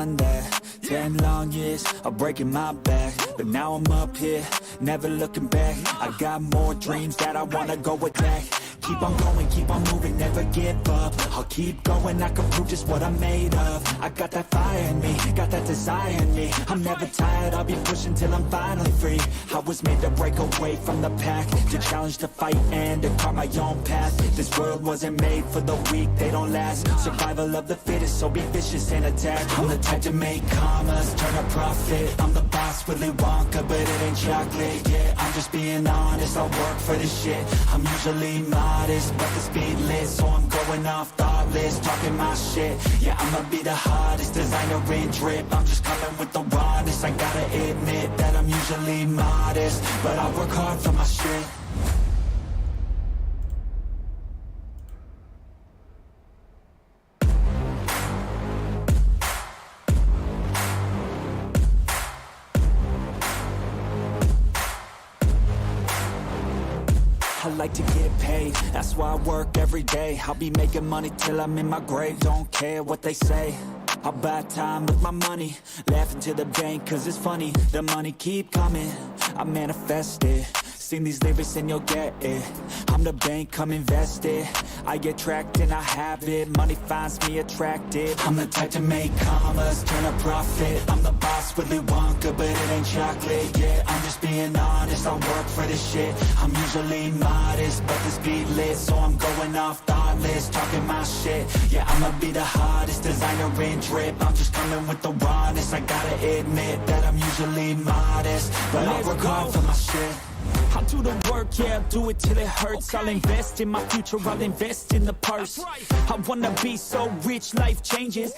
done that. 10 long years of breaking my back, but now I'm up here, never looking back. I got more dreams that I wanna go attack. Keep on going, keep on moving, never give up. I'll keep going, I can prove just what I'm made of. I got that fire in me, got that desire in me. I'm never tired, I'll be pushing till I'm finally free. I was made to break away from the pack, to challenge, to fight, and to carve my own path. This world wasn't made for the weak, they don't last. Survival of the fittest, so be vicious and attack. I'm the type to make commas, turn a profit. I'm the boss, Willy Wonka, but it ain't chocolate. Yeah, I'm just being honest, I'll work for this shit. I'm usually modest, but the speed lit, so I'm going off thoughtless, talking my shit. Yeah, I'ma be the hottest designer in drip. I'm just coming with the rawness. I gotta admit that I'm usually modest, but I work hard for my shit. I like to get paid, that's why I work every day. I'll be making money till I'm in my grave. Don't care what they say, I'll buy time with my money. Laughing to the bank cause it's funny. The money keep coming, I manifest it. Sing these lyrics and you'll get it. I'm the bank, come invest it. I get tracked and I have it. Money finds me attractive. I'm the type to make commas, turn a profit. I'm the boss, Willy Wonka, but it ain't chocolate. Yeah, I'm just being honest, I work for this shit. I'm usually modest, but the speed lit, so I'm going off thoughtless, talking my shit. Yeah, I'ma be the hottest designer in drip. I'm just coming with the rawness. I gotta admit that I'm usually modest, but I work hard for my shit. I'll do the work, yeah, I'll do it till it hurts. I'll invest in my future, I'll invest in the purse. I wanna be so rich, life changes.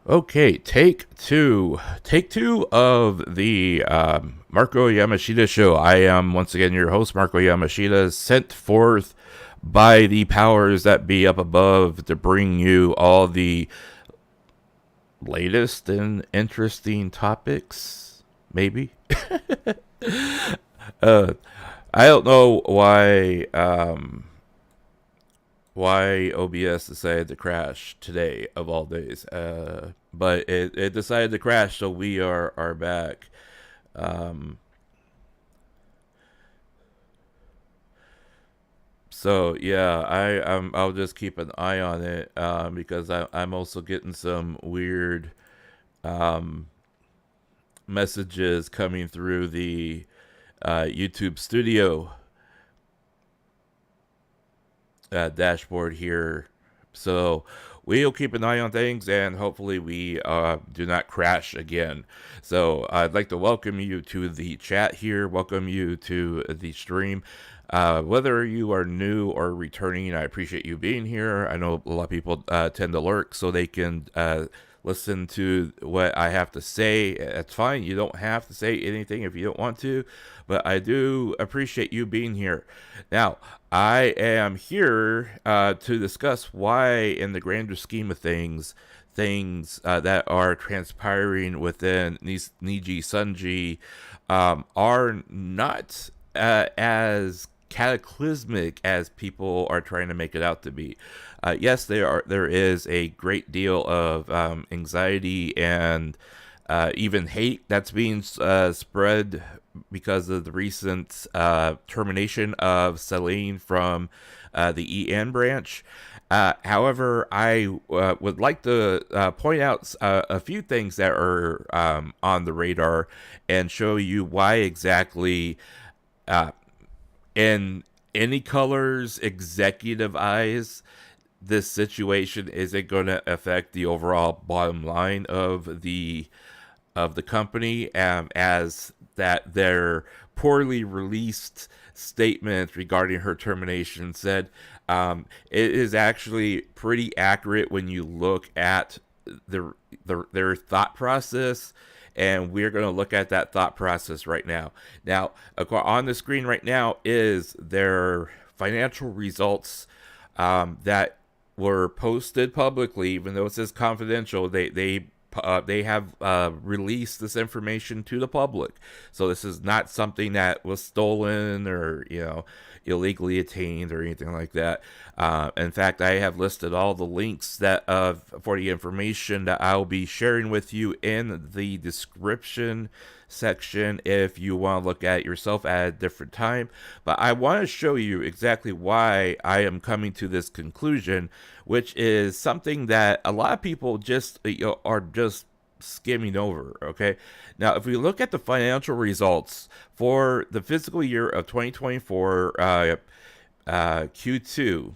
Okay, take two of the Marko Yamashita show. I am once again your host, Marko Yamashita, sent forth by the powers that be up above to bring you all the latest and interesting topics. Maybe. I don't know why OBS decided to crash today of all days, but it decided to crash, so we are back. So yeah, I'll just keep an eye on it because I'm also getting some weird messages coming through the YouTube studio dashboard here, so we'll keep an eye on things and hopefully we do not crash again. So I'd like to welcome you to the chat here, welcome you to the stream. Whether you are new or returning, I appreciate you being here. I know a lot of people tend to lurk so they can listen to what I have to say. It's fine. You don't have to say anything if you don't want to, but I do appreciate you being here. Now, I am here to discuss why, in the grander scheme of things that are transpiring within Nijisanji are not as cataclysmic as people are trying to make it out to be. Yes, there is a great deal of anxiety and even hate that's being spread because of the recent termination of Selen from the EN branch. However, I would like to point out a few things that are on the radar and show you why exactly in AnyColor's executive eyes, this situation isn't going to affect the overall bottom line of the company, as that their poorly released statement regarding her termination said it is actually pretty accurate when you look at their thought process. And we're going to look at that thought process right now. Now, on the screen right now is their financial results that were posted publicly, even though it says confidential. They have released this information to the public. So this is not something that was stolen or illegally attained or anything like that. In fact, I have listed all the links that for the information that I'll be sharing with you in the description section if you want to look at it yourself at a different time. But I want to show you exactly why I am coming to this conclusion, which is something that a lot of people just are just skimming over. Okay, now if we look at the financial results for the fiscal year of 2024 Q2,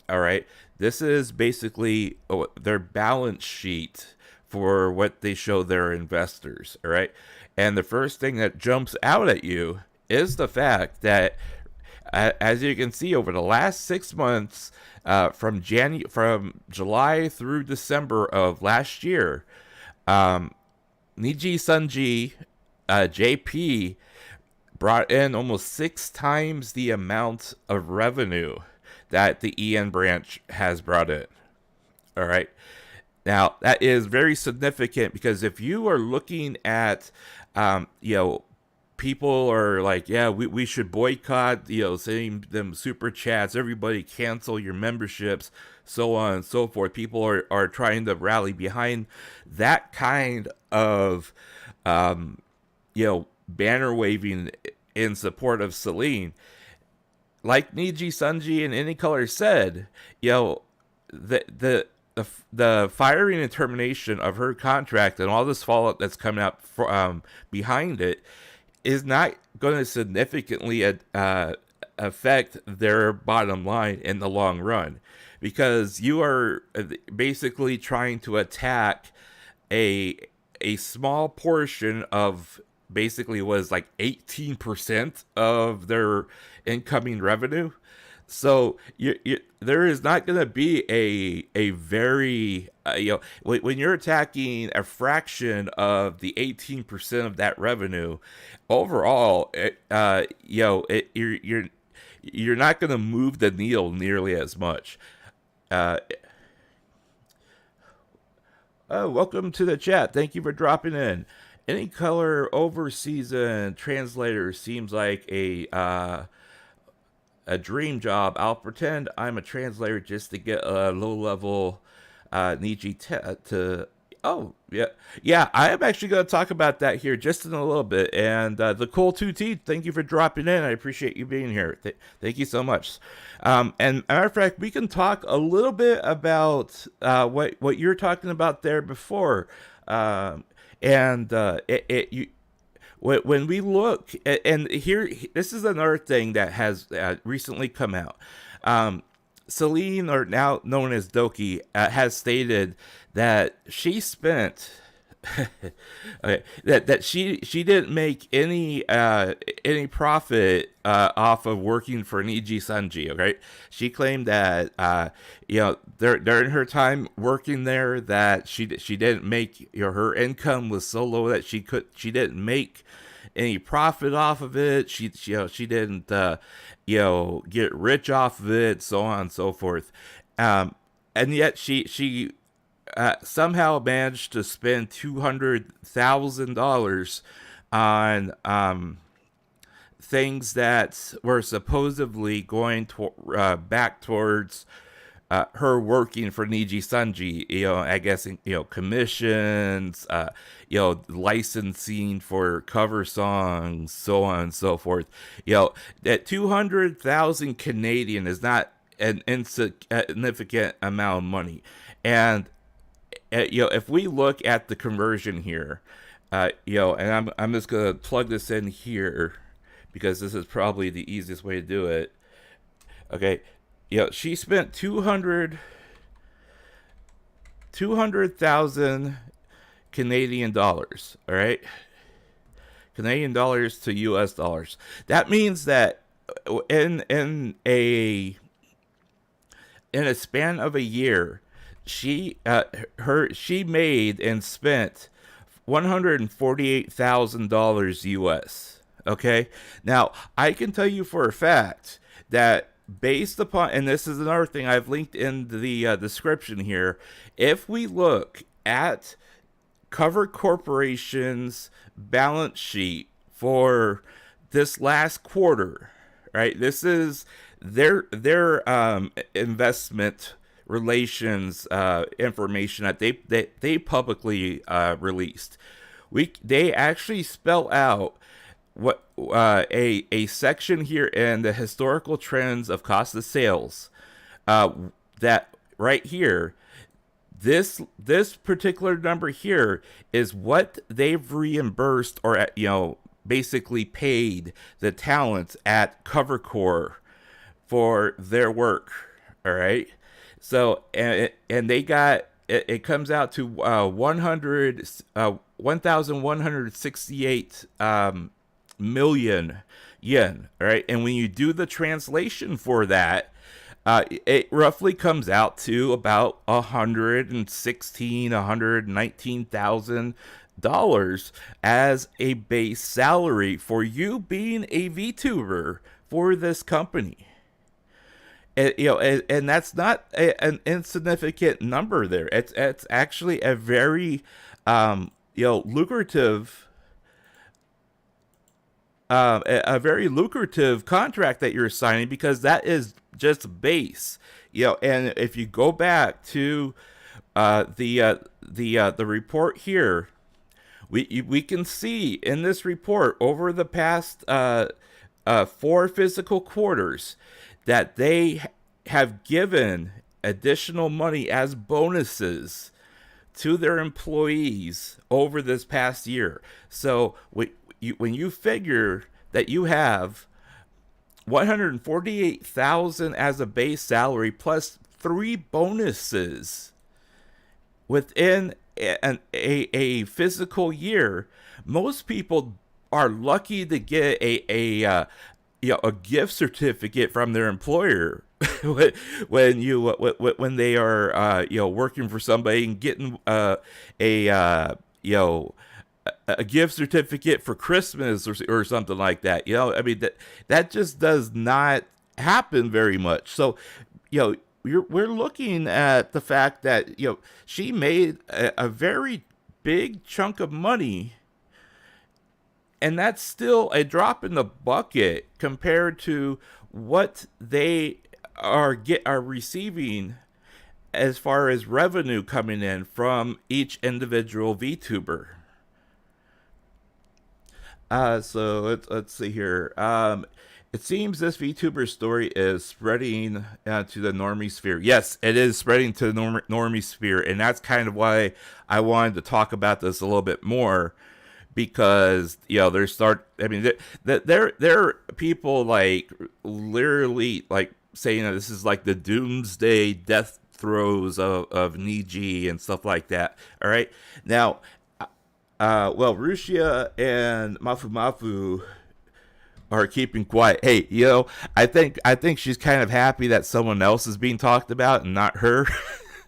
all right, this is basically their balance sheet for what they show their investors. All right, and the first thing that jumps out at you is the fact that as you can see, over the last 6 months, from July through December of last year, Nijisanji JP brought in almost 6 times the amount of revenue that the EN branch has brought in. All right. Now, that is very significant because if you are looking at, people are like, yeah, we should boycott, sending them super chats, everybody cancel your memberships, so on and so forth. People are trying to rally behind that kind of, banner waving in support of Selen. Like Nijisanji and AnyColor said, the firing and termination of her contract and all this fallout that's coming up behind it is not going to significantly affect their bottom line in the long run, because you are basically trying to attack a small portion of basically was like 18% of their incoming revenue. So there is not going to be a very, when you're attacking a fraction of the 18% of that revenue, overall, you're not going to move the needle nearly as much. Welcome to the chat. Thank you for dropping in. AnyColor overseas translator seems like a dream job. I'll pretend I'm a translator just to get a low-level Niji to... Oh, yeah. I am actually going to talk about that here just in a little bit. And the Cool 2T, thank you for dropping in. I appreciate you being here. Thank you so much. And matter of fact, we can talk a little bit about what you're talking about there before. When we look, and here, this is another thing that has recently come out. Selen, or now known as Doki, has stated that she spent okay, that she didn't make any profit off of working for Nijisanji. Okay, she claimed that during her time working there, that she didn't make, her income was so low that she didn't make any profit off of it. She didn't get rich off of it, so on and so forth. And yet she somehow managed to spend $200,000 on things that were supposedly going back towards her working for Nijisanji. I guess commissions, licensing for cover songs, so on and so forth. That 200,000 Canadian is not an insignificant amount of money, and if we look at the conversion here, and I'm just gonna plug this in here because this is probably the easiest way to do it. Okay, she spent 200,000 Canadian dollars. All right, Canadian dollars to U.S. dollars. That means that in a span of a year, she made and spent $148,000 US. Okay, now I can tell you for a fact that based upon, and this is another thing I've linked in the description here, if we look at Cover Corporation's balance sheet for this last quarter, right? This is their investment relations information that they publicly released. They actually spell out what a section here in the historical trends of cost of sales, that right here, this particular number here is what they've reimbursed or basically paid the talents at CoverCore for their work. All right, so and they got it comes out to 1,168 million yen. All right, and when you do the translation for that, it roughly comes out to about $119,000 as a base salary for you being a VTuber for this company. And, and that's not an insignificant number there. It's actually a very lucrative. A very lucrative contract that you're signing, because that is just base, And if you go back to the report here, we can see in this report over the past 4 physical quarters that they have given additional money as bonuses to their employees over this past year. So when you figure that you have 148,000 as a base salary plus 3 bonuses within a physical year, most people are lucky to get a gift certificate from their employer when they are working for somebody and getting a gift certificate for Christmas or something like that. I mean, that just does not happen very much. So, we're looking at the fact that, she made a very big chunk of money, and that's still a drop in the bucket compared to what they are receiving as far as revenue coming in from each individual VTuber. So let's see here. It seems this VTuber story is spreading to the normie sphere. Yes, it is spreading to the normie sphere, and that's kind of why I wanted to talk about this a little bit more, because there are people like literally like saying that this is like the doomsday death throes of Niji and stuff like that. All right, now. Rushia and Mafu are keeping quiet. Hey, I think she's kind of happy that someone else is being talked about and not her.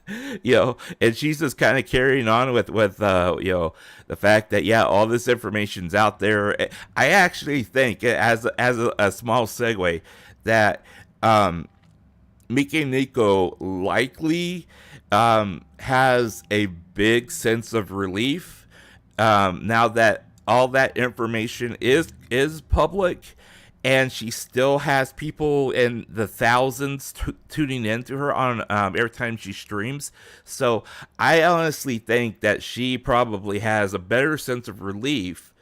And she's just kind of carrying on with the fact that, all this information's out there. I actually think, as a small segue, that Mike Nico likely has a big sense of relief now that all that information is public, and she still has people in the thousands tuning into her on every time she streams. So I honestly think that she probably has a better sense of relief,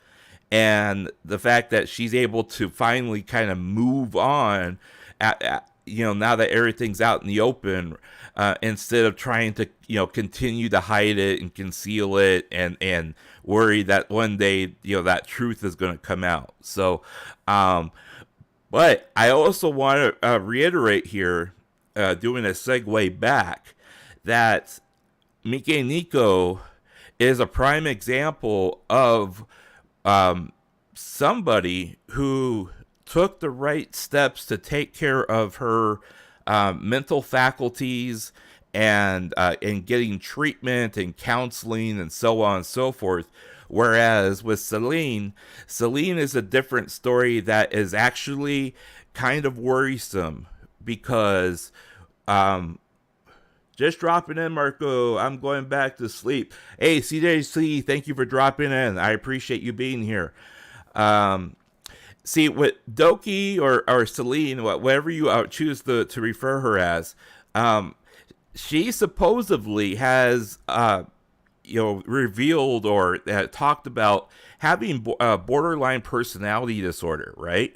and the fact that she's able to finally kind of move on now that everything's out in the open, instead of trying to continue to hide it and conceal it and worry that one day that truth is going to come out. So but I also want to reiterate here, doing a segue back, that Mike Nico is a prime example of somebody who took the right steps to take care of her mental faculties and getting treatment and counseling and so on and so forth. Whereas with Selen is a different story that is actually kind of worrisome, because just dropping in, Marko, I'm going back to sleep. Hey, CJC, thank you for dropping in. I appreciate you being here. see what Doki or Celine, whatever you choose to refer her as, she supposedly has revealed or talked about having borderline personality disorder, right?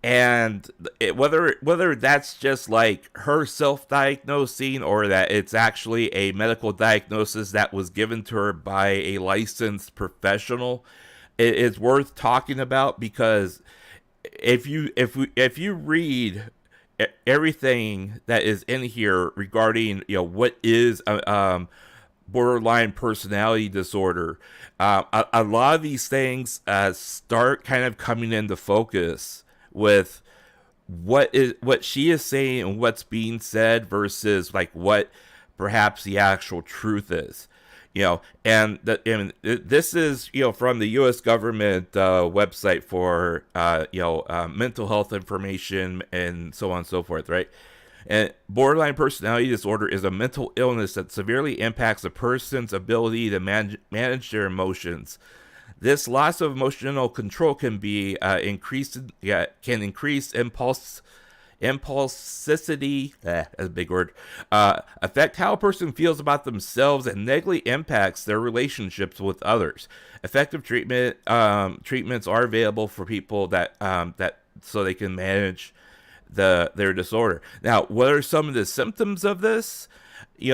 And whether that's just like her self-diagnosing or that it's actually a medical diagnosis that was given to her by a licensed professional, it's worth talking about, because if you read everything that is in here regarding what is borderline personality disorder, a lot of these things start kind of coming into focus with what she is saying and what's being said versus like what perhaps the actual truth is. And this is from the U.S. government website for mental health information and so on and so forth, right? And borderline personality disorder is a mental illness that severely impacts a person's ability to manage their emotions. This loss of emotional control can be increase impulsivity, that's a big word, affect how a person feels about themselves, and negatively impacts their relationships with others. Effective treatments are available for people that so they can manage their disorder. Now, what are some of the symptoms of this?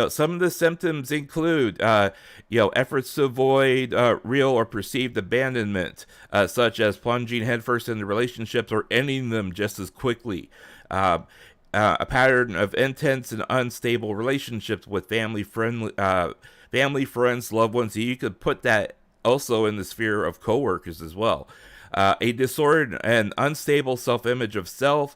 Some of the symptoms include, efforts to avoid real or perceived abandonment, such as plunging headfirst into relationships or ending them just as quickly. A pattern of intense and unstable relationships with family, friends, loved ones. You could put that also in the sphere of coworkers as well. A disordered and unstable self-image of self,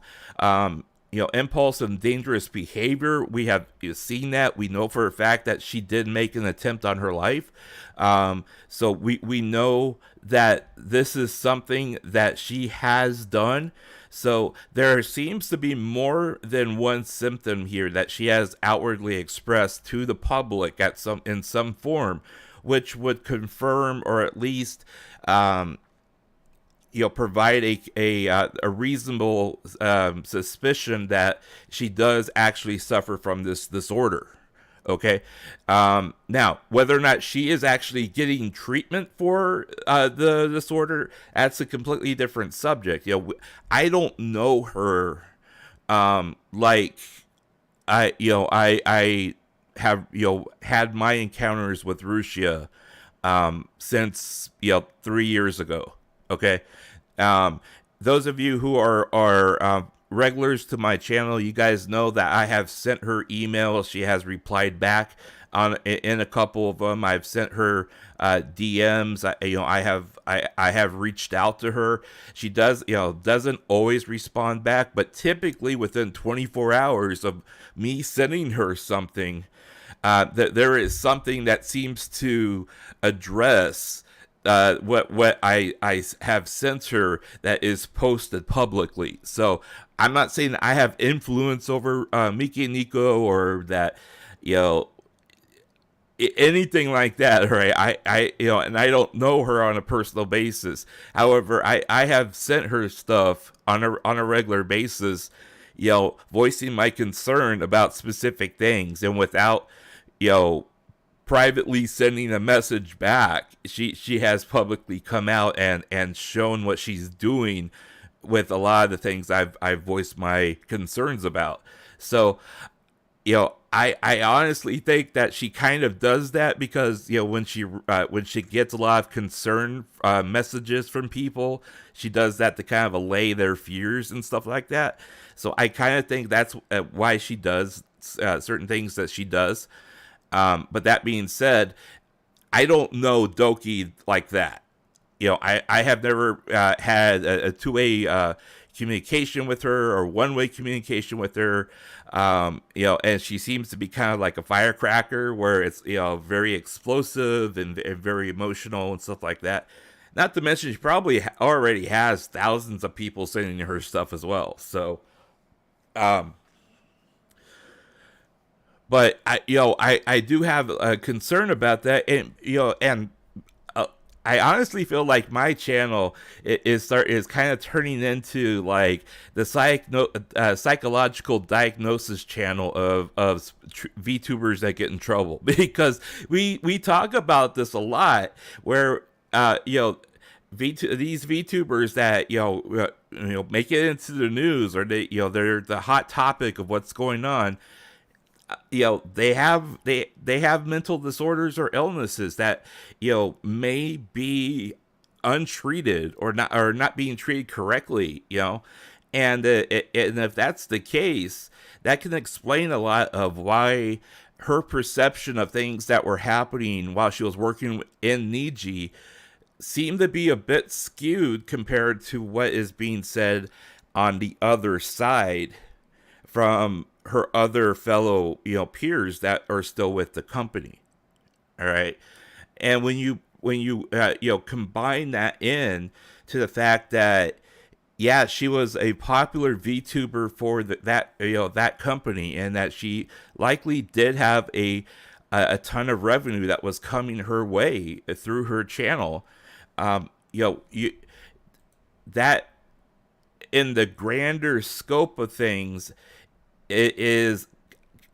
impulse and dangerous behavior. We have seen that. We know for a fact that she did make an attempt on her life. So we know that this is something that she has done. So there seems to be more than one symptom here that she has outwardly expressed to the public in some form, which would confirm or at least provide a reasonable suspicion that she does actually suffer from this disorder. Okay. Now, whether or not she is actually getting treatment for the disorder, that's a completely different subject. I don't know her. Like I have had my encounters with Rusia since 3 years ago. Okay. Those of you who are regulars to my channel, you guys know that I have sent her emails. She has replied back in a couple of them. I've sent her DMs. I have reached out to her. She doesn't always respond back, but typically within 24 hours of me sending her something, that there is something that seems to address what I have sent her that is posted publicly. So I'm not saying that I have influence over Miki and Nico or that anything like that, right? I and I don't know her on a personal basis. However, I have sent her stuff on a regular basis, voicing my concern about specific things, and without privately sending a message back, she has publicly come out and shown what she's doing with a lot of the things I've voiced my concerns about. So, I honestly think that she kind of does that because when she gets a lot of concern messages from people, she does that to kind of allay their fears and stuff like that. So I kind of think that's why she does certain things that she does. But that being said, I don't know Doki like that. I have never had a two-way communication with her or one-way communication with her. And she seems to be kind of like a firecracker where it's, very explosive and very emotional and stuff like that. Not to mention she probably already has thousands of people sending her stuff as well. So, but I do have a concern about that, and I honestly feel like my channel is kind of turning into like the psychological diagnosis channel of VTubers that get in trouble, because we talk about this a lot, where these VTubers that make it into the news, or they're the hot topic of what's going on. They have mental disorders or illnesses that may be untreated, or not being treated correctly, and if that's the case, that can explain a lot of why her perception of things that were happening while she was working in Niji seemed to be a bit skewed compared to what is being said on the other side from her other fellow peers that are still with the company. All right. And when you combine that in to the fact that she was a popular VTuber for that company, and that she likely did have a ton of revenue that was coming her way through her channel, that in the grander scope of things, it is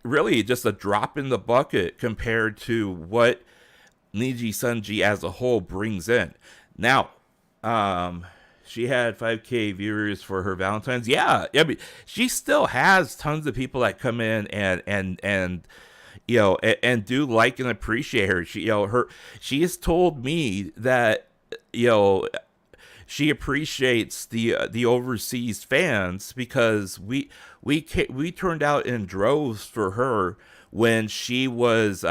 really just a drop in the bucket compared to what Nijisanji as a whole brings in. Now, she had 5K viewers for her Valentine's. Yeah, I mean, she still has tons of people that come in and do like and appreciate her. She has told me that she appreciates the overseas fans, because we turned out in droves for her when she was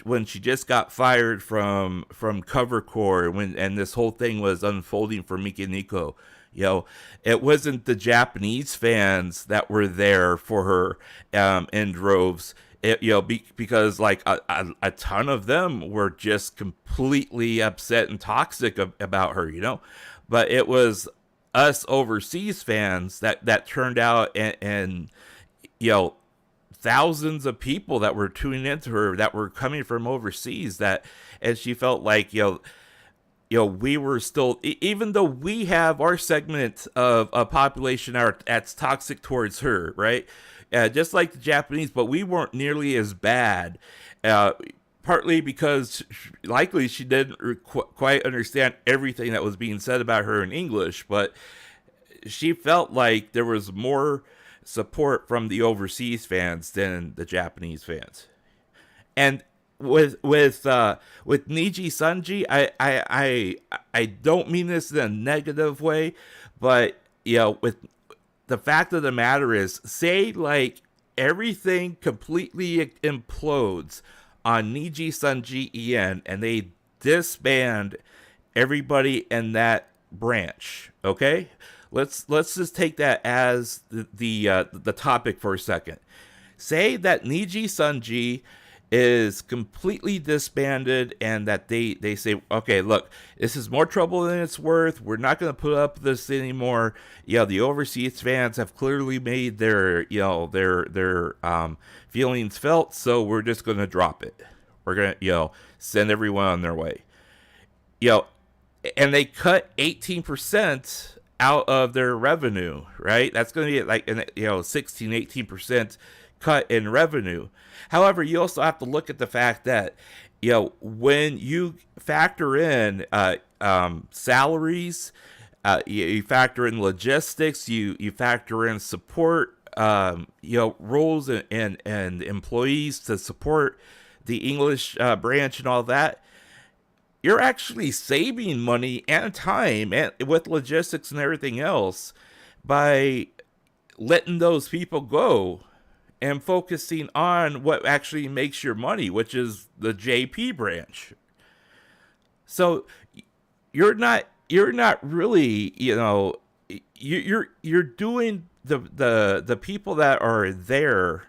when she just got fired from Cover Core, and this whole thing was unfolding for Mikiniko. It wasn't the Japanese fans that were there for her in droves. Because like a ton of them were just completely upset and toxic about her, but it was us overseas fans that turned out, and thousands of people that were tuning into her that were coming from overseas, and she felt like we were still, even though we have our segment of a population that's toxic towards her, right? Just like the Japanese, but we weren't nearly as bad, partly because likely she didn't quite understand everything that was being said about her in English, but she felt like there was more support from the overseas fans than the Japanese fans. And with Nijisanji, I don't mean this in a negative way, but with the fact of the matter is, say like everything completely implodes on Nijisanji EN, and they disband everybody in that branch. Okay, let's just take that as the topic for a second. Say that Nijisanji is completely disbanded, and that they say, okay, look, this is more trouble than it's worth. We're not going to put up with this anymore. The overseas fans have clearly made their feelings felt, so we're just going to drop it. We're going to send everyone on their way. And they cut 18% out of their revenue, right? That's going to be like 16-18% cut in revenue. However, you also have to look at the fact that when you factor in salaries, you factor in logistics, you factor in support roles and employees to support the English branch and all that, you're actually saving money and time, and with logistics and everything else, by letting those people go and focusing on what actually makes your money, which is the JP branch. So you're not really, you're doing the people that are there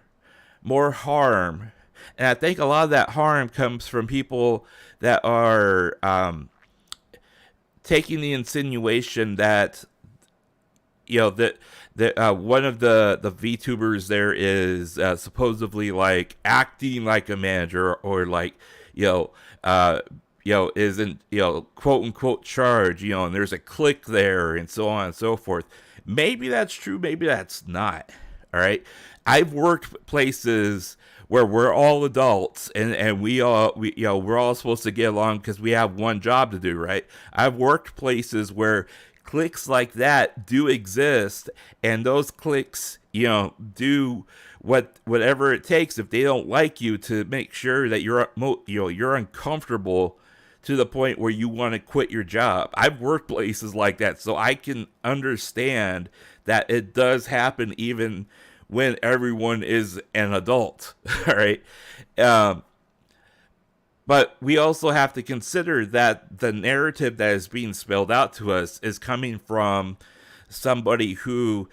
more harm. And I think a lot of that harm comes from people that are taking the insinuation that that one of the VTubers there is supposedly like acting like a manager, or like isn't, quote unquote charge, and there's a click there and so on and so forth. Maybe that's true, maybe that's not. All right. I've worked places where we're all adults and we're all supposed to get along because we have one job to do, right? I've worked places where clicks like that do exist, and those clicks, do whatever it takes if they don't like you to make sure that you're uncomfortable to the point where you want to quit your job. I've worked places like that, so I can understand that it does happen even when everyone is an adult. All right. But we also have to consider that the narrative that is being spelled out to us is coming from somebody who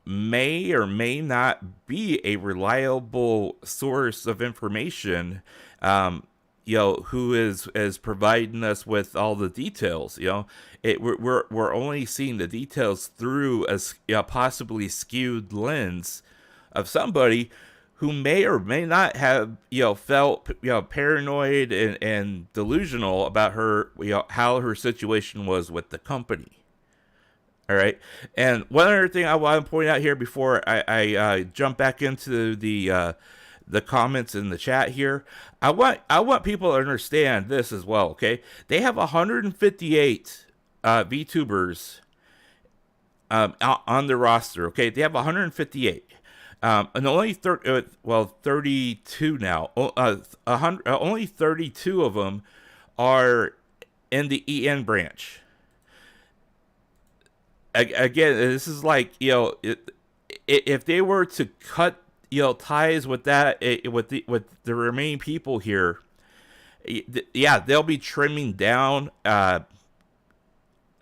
may or may not be a reliable source of information, who is providing us with all the details. We're only seeing the details through a possibly skewed lens of somebody who may or may not have, felt, paranoid and delusional about her, how her situation was with the company. All right. And one other thing I want to point out here before I jump back into the comments in the chat here, I want people to understand this as well. Okay. They have 158 VTubers on the roster. Okay. They have 158. And only 32 now. Only 32 of them are in the EN branch. Again, this is like, if they were to cut ties with that, with the remaining people here, they'll be trimming down a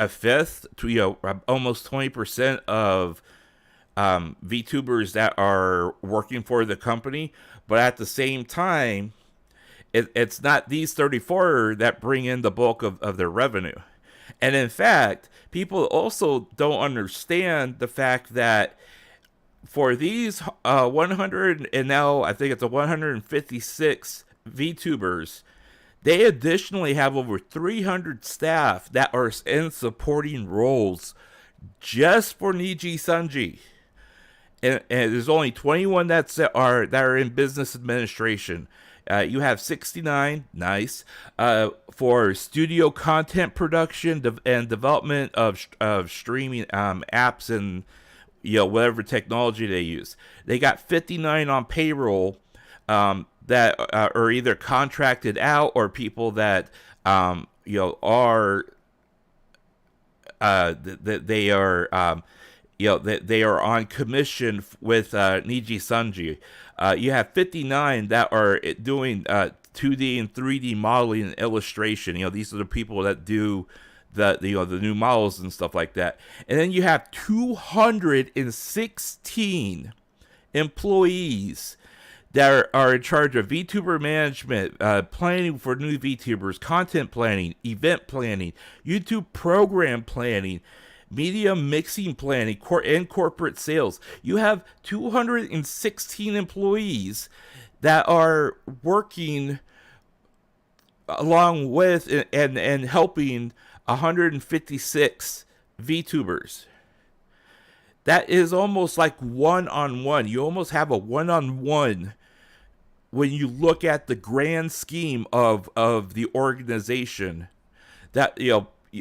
fifth to almost 20% of VTubers that are working for the company. But at the same time, it's not these 34 that bring in the bulk of their revenue. And in fact, people also don't understand the fact that for these 100, and now I think it's 156 VTubers, they additionally have over 300 staff that are in supporting roles just for Nijisanji. And there's only 21 that are in business administration. You have 69, nice, for studio content production and development of streaming apps and whatever technology they use. They got 59 on payroll that are either contracted out or people that are they are on commission with Nijisanji. You have 59 that are doing 2D and 3D modeling and illustration. These are the people that do the new models and stuff like that. And then you have 216 employees that are in charge of VTuber management, planning for new VTubers, content planning, event planning, YouTube program planning, media mixing planning, and corporate sales. You have 216 employees that are working along with and helping 156 VTubers. That is almost like one-on-one. You almost have a one-on-one when you look at the grand scheme of the organization, that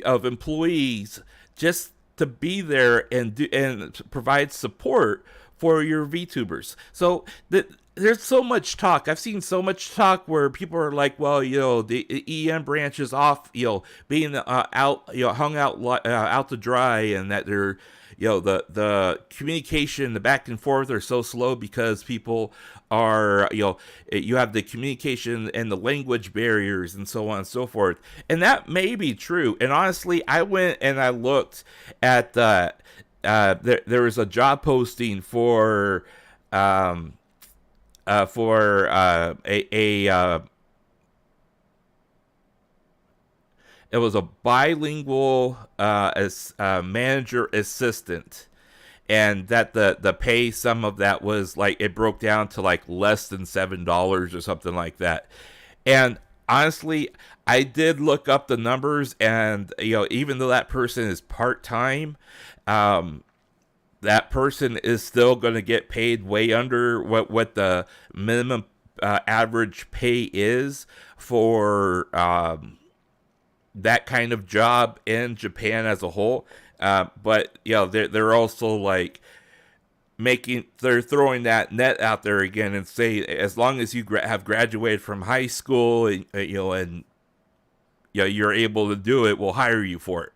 of employees just to be there and provide support for your VTubers. So there's so much talk. I've seen so much talk where people are like, well, the EN branch is off, being out, hung out to dry, and that they're, the communication, the back and forth are so slow because people are, you have the communication and the language barriers and so on and so forth. And that may be true. And honestly, I went and I looked at, there was a job posting for it was a bilingual manager assistant, and that the pay, some of that was like, it broke down to like less than $7 or something like that. And honestly, I did look up the numbers, and even though that person is part-time, um, that person is still going to get paid way under what the minimum average pay is for that kind of job in Japan as a whole. But they're also like they're throwing that net out there again and say, as long as you have graduated from high school and you're able to do it, we'll hire you for it,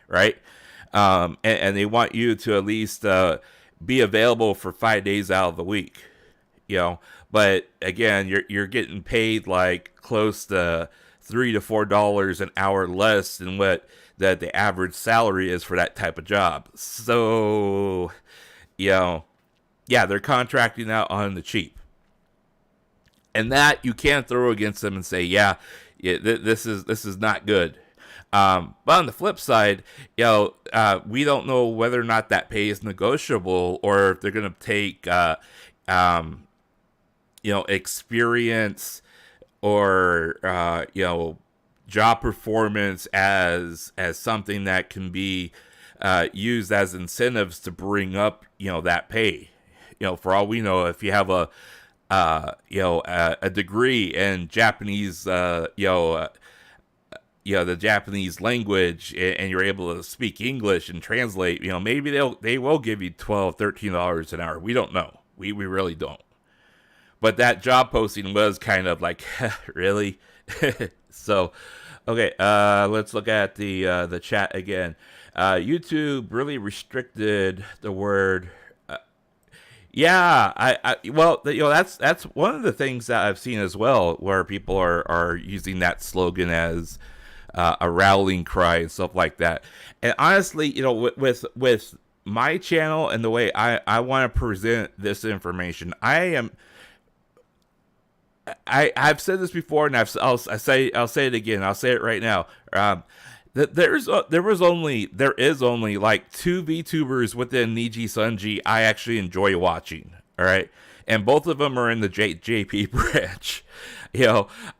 right? And they want you to at least be available for 5 days out of the week, But again, you're getting paid like close to $3 to $4 an hour less than what the average salary is for that type of job. So, they're contracting out on the cheap, and that you can't throw against them and say, this is not good. But on the flip side, we don't know whether or not that pay is negotiable, or if they're going to take, experience or job performance as something that can be used as incentives to bring up that pay. For all we know, if you have a degree in Japanese, the Japanese language, and you're able to speak English and translate, maybe they will give you $12-13 an hour. We don't know. We really don't. But that job posting was kind of like, really? So, okay, let's look at the chat again. YouTube really restricted the word. That's one of the things that I've seen as well, where people are using that slogan as a rallying cry and stuff like that. And honestly, with my channel and the way I want to present this information, I've said this before, and I'll say it again. I'll say it right now. There is only like 2 VTubers within Nijisanji I actually enjoy watching. All right, and both of them are in the JP branch.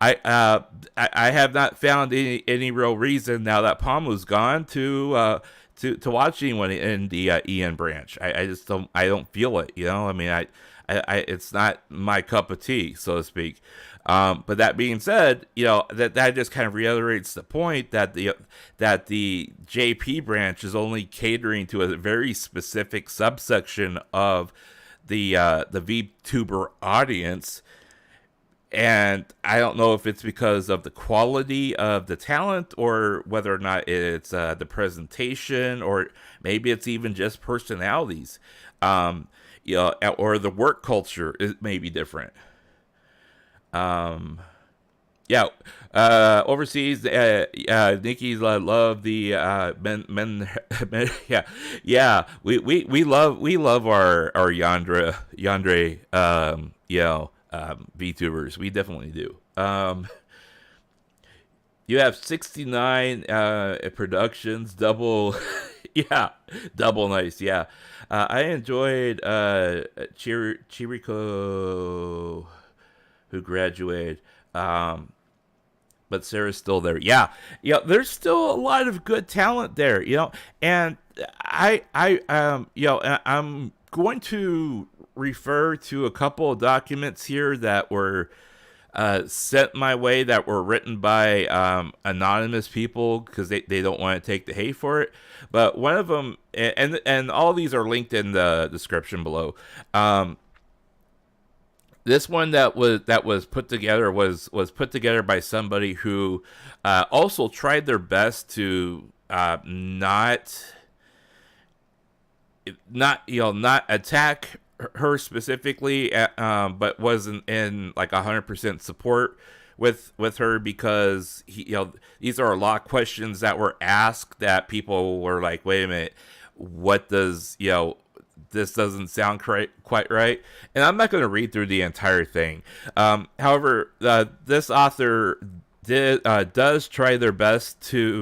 I have not found any real reason now that Pamu's gone to watch anyone in the EN branch. I just don't feel it. I mean, it's not my cup of tea, so to speak. But that being said, that just kind of reiterates the point that the JP branch is only catering to a very specific subsection of the VTuber audience. And I don't know if it's because of the quality of the talent, or whether or not it's the presentation, or maybe it's even just personalities. Or the work culture may be different. Overseas, Nikki's love the men. We love our Yandere VTubers. We definitely do. You have 69 productions, double. Double nice. I enjoyed Chiriko, who graduated, but Sarah's still there. There's still a lot of good talent there, and I'm going to refer to a couple of documents here that were sent my way, that were written by anonymous people, because they don't want to take the hate for it. But one of them, and all these are linked in the description below. This one that was put together was put together by somebody who also tried their best to not attack her specifically, but wasn't in like 100% support with her, because these are a lot of questions that were asked that people were like, wait a minute, what does this doesn't sound quite right. And I'm not going to read through the entire thing. However, this author does try their best to